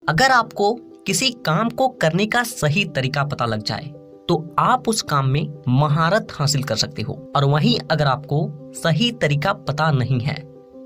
अगर आपको किसी काम को करने का सही तरीका पता लग जाए तो आप उस काम में महारत हासिल कर सकते हो, और वहीं अगर आपको सही तरीका पता नहीं है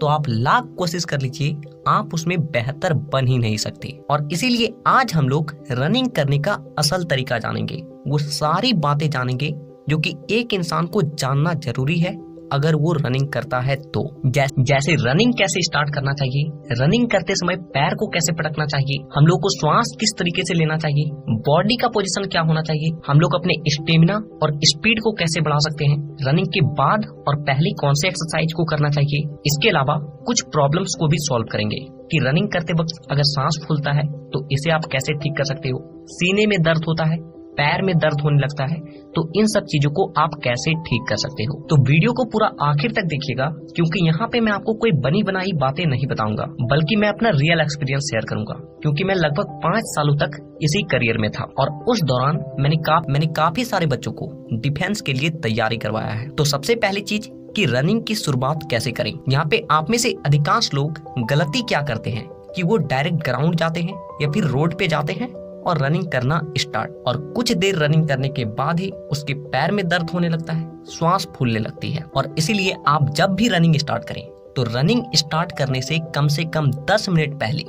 तो आप लाख कोशिश कर लीजिए, आप उसमें बेहतर बन ही नहीं सकते। और इसीलिए आज हम लोग रनिंग करने का असल तरीका जानेंगे, वो सारी बातें जानेंगे जो कि एक इंसान को जानना जरूरी है अगर वो रनिंग करता है तो। जैसे रनिंग कैसे स्टार्ट करना चाहिए, रनिंग करते समय पैर को कैसे पटकना चाहिए, हम लोग को श्वास किस तरीके से लेना चाहिए, बॉडी का पोजीशन क्या होना चाहिए, हम लोग अपने स्टेमिना और स्पीड को कैसे बढ़ा सकते हैं, रनिंग के बाद और पहले कौन से एक्सरसाइज को करना चाहिए। इसके अलावा कुछ प्रॉब्लम्स को भी सॉल्व करेंगे कि रनिंग करते वक्त अगर सांस फूलता है तो इसे आप कैसे ठीक कर सकते हो, सीने में दर्द होता है, पैर में दर्द होने लगता है, तो इन सब चीजों को आप कैसे ठीक कर सकते हो। तो वीडियो को पूरा आखिर तक देखिएगा, क्योंकि यहाँ पे मैं आपको कोई बनी बनाई बातें नहीं बताऊंगा, बल्कि मैं अपना रियल एक्सपीरियंस शेयर करूंगा, क्योंकि मैं लगभग 5 सालों तक इसी करियर में था और उस दौरान मैंने काफी सारे बच्चों को डिफेंस के लिए तैयारी करवाया है। तो सबसे पहली चीज कि रनिंग की शुरुआत कैसे करें। यहाँ पे आप में से अधिकांश लोग गलती क्या करते हैं कि वो डायरेक्ट ग्राउंड जाते हैं या फिर रोड पे जाते हैं और रनिंग करना स्टार्ट, और कुछ देर रनिंग करने के बाद ही उसके पैर में दर्द होने लगता है, श्वास फूलने लगती है। और इसीलिए आप जब भी रनिंग स्टार्ट करें तो रनिंग स्टार्ट करने से कम 10 मिनट पहले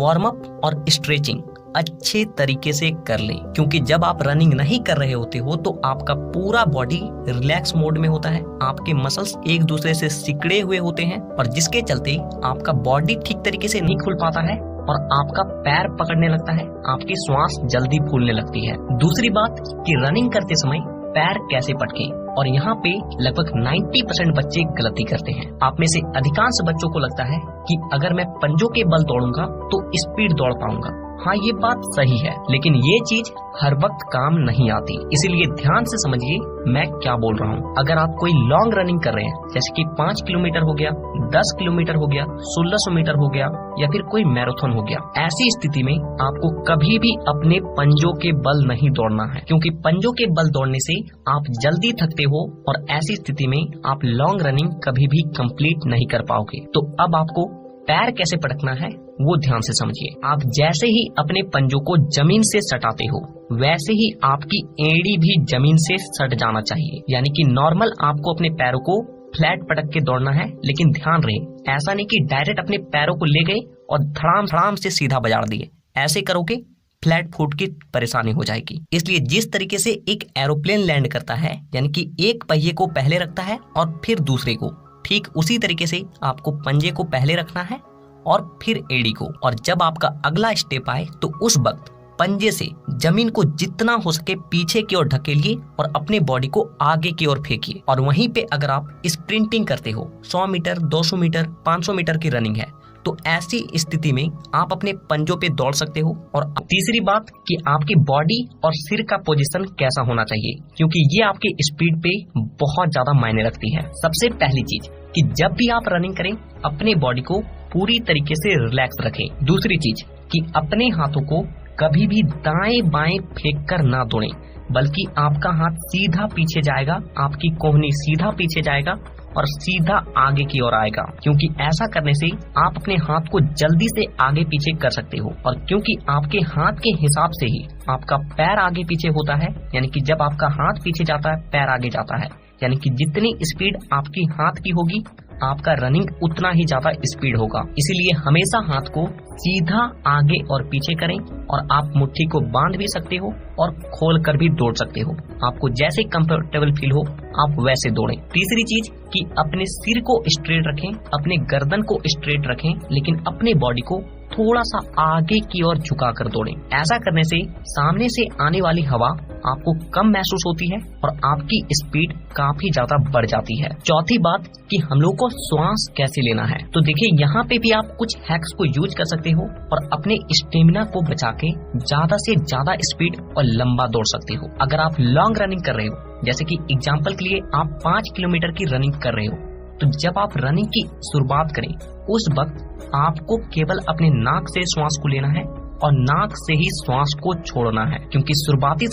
वार्म अप और स्ट्रेचिंग अच्छे तरीके से कर लें, क्योंकि जब आप रनिंग नहीं कर रहे होते हो तो आपका पूरा बॉडी रिलैक्स मोड में होता है, आपके मसल्स एक दूसरे से सिकड़े हुए होते हैं, और जिसके चलते आपका बॉडी ठीक तरीके से नहीं खुल पाता है और आपका पैर पकड़ने लगता है, आपकी श्वास जल्दी फूलने लगती है। दूसरी बात कि रनिंग करते समय पैर कैसे पटकें, और यहाँ पे लगभग 90% बच्चे गलती करते हैं। आप में से अधिकांश बच्चों को लगता है कि अगर मैं पंजों के बल दौड़ूंगा तो स्पीड दौड़ पाऊंगा। हाँ, ये बात सही है, लेकिन ये चीज हर वक्त काम नहीं आती, इसीलिए ध्यान से समझिए मैं क्या बोल रहा हूँ। अगर आप कोई लॉन्ग रनिंग कर रहे हैं, जैसे कि 5 किलोमीटर हो गया, 10 किलोमीटर हो गया, 1600 मीटर हो गया, या फिर कोई मैराथन हो गया, ऐसी स्थिति में आपको कभी भी अपने पंजों के बल नहीं दौड़ना है, क्योंकि पंजों के बल दौड़ने से आप जल्दी थकते हो और ऐसी स्थिति में आप लॉन्ग रनिंग कभी भी कंप्लीट नहीं कर पाओगे। तो अब आपको पैर कैसे पटकना है वो ध्यान से समझिए। आप जैसे ही अपने पंजों को जमीन से सटाते हो, वैसे ही आपकी एड़ी भी जमीन से सट जाना चाहिए, यानी कि नॉर्मल आपको अपने पैरों को फ्लैट पटक के दौड़ना है। लेकिन ध्यान रहे, ऐसा नहीं कि डायरेक्ट अपने पैरों को ले गए और धड़ाम से सीधा बजा दिए, ऐसे करोगे फ्लैट फुट की परेशानी हो जाएगी। इसलिए जिस तरीके से एक एरोप्लेन लैंड करता है, यानी कि एक पहिए को पहले रखता है और फिर दूसरे को, ठीक उसी तरीके से आपको पंजे को पहले रखना है और फिर एड़ी को, और जब आपका अगला स्टेप आए तो उस वक्त पंजे से जमीन को जितना हो सके पीछे की ओर ढकेलिए और अपने बॉडी को आगे की ओर फेंकिए। और वहीं पे अगर आप स्प्रिंटिंग करते हो, 100 मीटर, 200 मीटर, 500 मीटर की रनिंग है, तो ऐसी स्थिति में आप अपने पंजों पे दौड़ सकते हो। और तीसरी बात कि आपकी बॉडी और सिर का पोजीशन कैसा होना चाहिए, क्योंकि ये आपके स्पीड पे बहुत ज्यादा मायने रखती है। सबसे पहली चीज कि जब भी आप रनिंग करें अपने बॉडी को पूरी तरीके से रिलैक्स रखें। दूसरी चीज कि अपने हाथों को कभी भी दाएं बाएं फेंक कर ना दौड़ें, बल्कि आपका हाथ सीधा पीछे जाएगा, आपकी कोहनी सीधा पीछे जाएगा और सीधा आगे की ओर आएगा, क्योंकि ऐसा करने से आप अपने हाथ को जल्दी से आगे पीछे कर सकते हो। और क्योंकि आपके हाथ के हिसाब से ही आपका पैर आगे पीछे होता है, यानी कि जब आपका हाथ पीछे जाता है पैर आगे जाता है, यानी कि जितनी स्पीड आपकी हाथ की होगी आपका रनिंग उतना ही ज्यादा स्पीड होगा। इसीलिए हमेशा हाथ को सीधा आगे और पीछे करें, और आप मुट्ठी को बांध भी सकते हो और खोल कर भी दौड़ सकते हो, आपको जैसे कंफर्टेबल फील हो आप वैसे दौड़ें। तीसरी चीज कि अपने सिर को स्ट्रेट रखें, अपने गर्दन को स्ट्रेट रखें, लेकिन अपने बॉडी को थोड़ा सा आगे की ओर झुका कर दौड़ें। ऐसा करने से सामने से आने वाली हवा आपको कम महसूस होती है और आपकी स्पीड काफी ज्यादा बढ़ जाती है। चौथी बात कि हम लोग को श्वास कैसे लेना है, तो देखिए यहाँ पे भी आप कुछ हैक्स को यूज कर सकते हो और अपने स्टेमिना को बचा के ज्यादा से ज्यादा स्पीड और लंबा दौड़ सकते हो। अगर आप लॉन्ग रनिंग कर रहे हो, जैसे कि एग्जाम्पल के लिए आप 5 किलोमीटर की रनिंग कर रहे हो, तो जब आप रनिंग की शुरुआत करें उस वक्त आपको केवल अपने नाक से श्वास को लेना है और नाक से ही श्वास को छोड़ना है, क्योंकि शुरुआती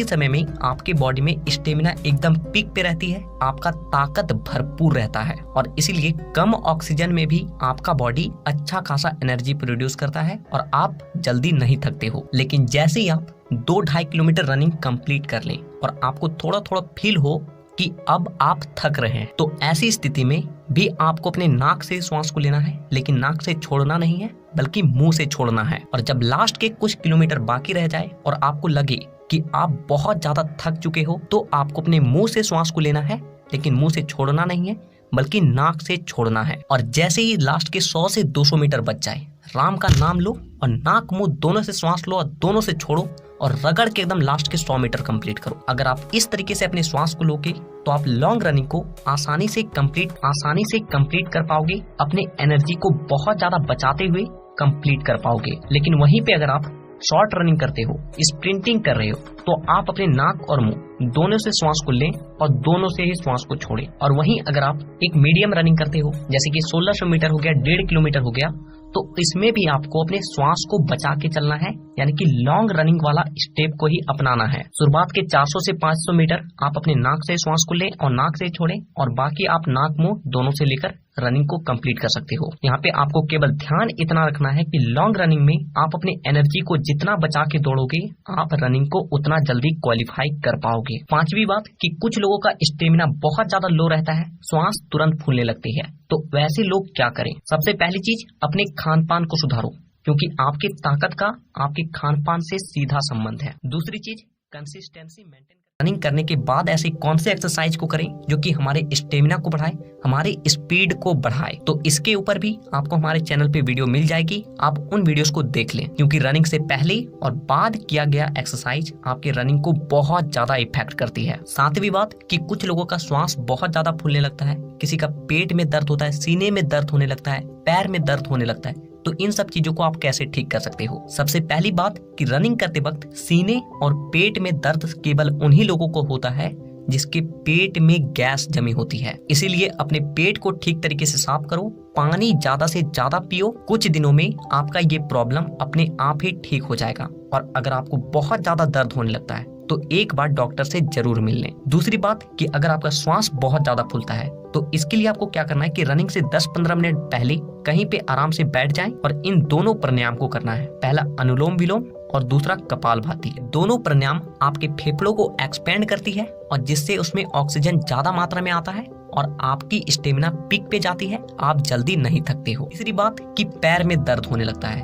समय में आपके बॉडी में स्टेमिना एकदम पीक पे रहती है, आपका ताकत भरपूर रहता है और इसीलिए कम ऑक्सीजन में भी आपका बॉडी अच्छा खासा एनर्जी प्रोड्यूस करता है और आप जल्दी नहीं थकते हो। लेकिन जैसे ही आप 2-2.5 किलोमीटर रनिंग कंप्लीट कर लें और आपको थोड़ा थोड़ा फील हो कि अब आप थक रहे हैं, तो ऐसी स्थिति में भी आपको अपने नाक से श्वास को लेना है, लेकिन नाक से छोड़ना नहीं है बल्कि मुंह से छोड़ना है। और जब लास्ट के कुछ किलोमीटर बाकी रह जाए और आपको लगे कि आप बहुत ज्यादा थक चुके हो, तो आपको अपने मुंह से श्वास को लेना है, लेकिन मुंह से छोड़ना नहीं है बल्कि नाक से छोड़ना है। और जैसे ही लास्ट के 100 से 200 मीटर बच जाए, राम का नाम लो और नाक मुंह दोनों से श्वास लो और दोनों से छोड़ो और रगड़ के एकदम लास्ट के 100 मीटर कंप्लीट करो। अगर आप इस तरीके से अपने श्वास को लोगे तो आप लॉन्ग रनिंग को आसानी से कंप्लीट कर पाओगे, अपने एनर्जी को बहुत ज्यादा बचाते हुए कंप्लीट कर पाओगे। लेकिन वहीं पे अगर आप शॉर्ट रनिंग करते हो, स्प्रिंटिंग कर रहे हो, तो आप अपने नाक और मुंह दोनों से श्वास को लें और दोनों से ही श्वास को छोड़ें। और वहीं अगर आप एक मीडियम रनिंग करते हो, जैसे कि 1600 मीटर हो गया, 1.5 किलोमीटर हो गया, तो इसमें भी आपको अपने श्वास को बचा के चलना है, यानी कि लॉन्ग रनिंग वाला स्टेप को ही अपनाना है। शुरुआत के 400 से 500 मीटर आप अपने नाक से श्वास को लें और नाक से छोड़ें और बाकी आप नाक मुंह दोनों से लेकर रनिंग को कंप्लीट कर सकते हो। यहाँ पे आपको केवल ध्यान इतना रखना है कि लॉन्ग रनिंग में आप अपने एनर्जी को जितना बचा के दौड़ोगे, आप रनिंग को उतना जल्दी क्वालिफाई कर पाओगे। पांचवी बात कि कुछ लोगों का स्टेमिना बहुत ज्यादा लो रहता है, श्वास तुरंत फूलने लगती है, तो वैसे लोग क्या करें? सबसे पहली चीज, अपने खान पान को सुधारो, क्योंकि आपकी ताकत का आपके खान पान से सीधा संबंध है। दूसरी चीज, कंसिस्टेंसी मेंटेन। रनिंग करने के बाद ऐसे कौन से एक्सरसाइज को करें जो कि हमारे स्टेमिना को बढ़ाए, हमारे स्पीड को बढ़ाए, तो इसके ऊपर भी आपको हमारे चैनल पे वीडियो मिल जाएगी, आप उन वीडियोस को देख लें, क्योंकि रनिंग से पहले और बाद किया गया एक्सरसाइज आपके रनिंग को बहुत ज्यादा इफेक्ट करती है। सातवीं बात कि कुछ लोगों का श्वास बहुत ज्यादा फूलने लगता है, किसी का पेट में दर्द होता है, सीने में दर्द होने लगता है, पैर में दर्द होने लगता है, तो इन सब चीजों को आप कैसे ठीक कर सकते हो? सबसे पहली बात कि रनिंग करते वक्त सीने और पेट में दर्द केवल उन्हीं लोगों को होता है जिसके पेट में गैस जमी होती है, इसीलिए अपने पेट को ठीक तरीके से साफ करो, पानी ज्यादा से ज्यादा पियो, कुछ दिनों में आपका ये प्रॉब्लम अपने आप ही ठीक हो जाएगा। और अगर आपको बहुत ज्यादा दर्द होने लगता है तो एक बार डॉक्टर से जरूर मिल लें। दूसरी बात कि अगर आपका श्वास बहुत ज्यादा फूलता है तो इसके लिए आपको क्या करना है कि रनिंग से 10-15 मिनट पहले कहीं पे आराम से बैठ जाएं और इन दोनों प्राणायाम को करना है। पहला अनुलोम विलोम और दूसरा कपालभाति। दोनों प्राणायाम आपके फेफड़ों को एक्सपेंड करती है और जिससे उसमें ऑक्सीजन ज्यादा मात्रा में आता है और आपकी स्टेमिना पीक पे जाती है, आप जल्दी नहीं थकते हो। तीसरी बात कि पैर में दर्द होने लगता है,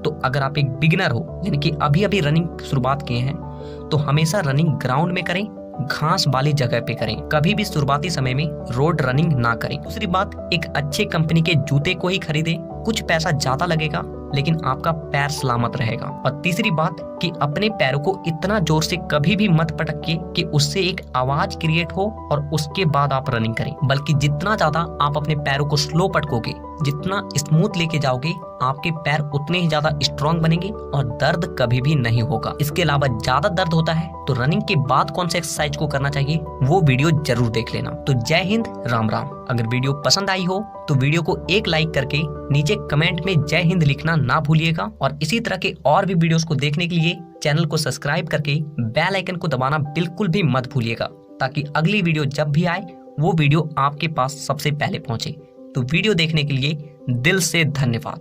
तो अगर आप एक बिगिनर हो, यानी कि अभी अभी रनिंग शुरुआत किए हैं, तो हमेशा रनिंग ग्राउंड में करें, घास वाली जगह पे करें, कभी भी शुरुआती समय में रोड रनिंग ना करें। दूसरी बात, एक अच्छे कंपनी के जूते को ही खरीदें, कुछ पैसा ज्यादा लगेगा लेकिन आपका पैर सलामत रहेगा। और तीसरी बात कि अपने पैरों को इतना जोर से कभी भी मत पटकिए कि उससे एक आवाज क्रिएट हो और उसके बाद आप रनिंग करें, बल्कि जितना ज्यादा आप अपने पैरों को स्लो पटकोगे, जितना स्मूथ लेके जाओगे, आपके पैर उतने ही ज्यादा स्ट्रांग बनेंगे और दर्द कभी भी नहीं होगा। इसके अलावा ज्यादा दर्द होता है तो रनिंग के बाद कौन से एक्सरसाइज को करना चाहिए वो वीडियो जरूर देख लेना। तो जय हिंद, राम राम। अगर वीडियो पसंद आई हो तो वीडियो को एक लाइक करके नीचे कमेंट में जय हिंद लिखना ना भूलिएगा और इसी तरह के और भी वीडियोस को देखने के लिए चैनल को सब्सक्राइब करके बेल आइकन को दबाना बिल्कुल भी मत भूलिएगा, ताकि अगली वीडियो जब भी आए वो वीडियो आपके पास सबसे पहले पहुंचे। तो वीडियो देखने के लिए दिल से धन्यवाद।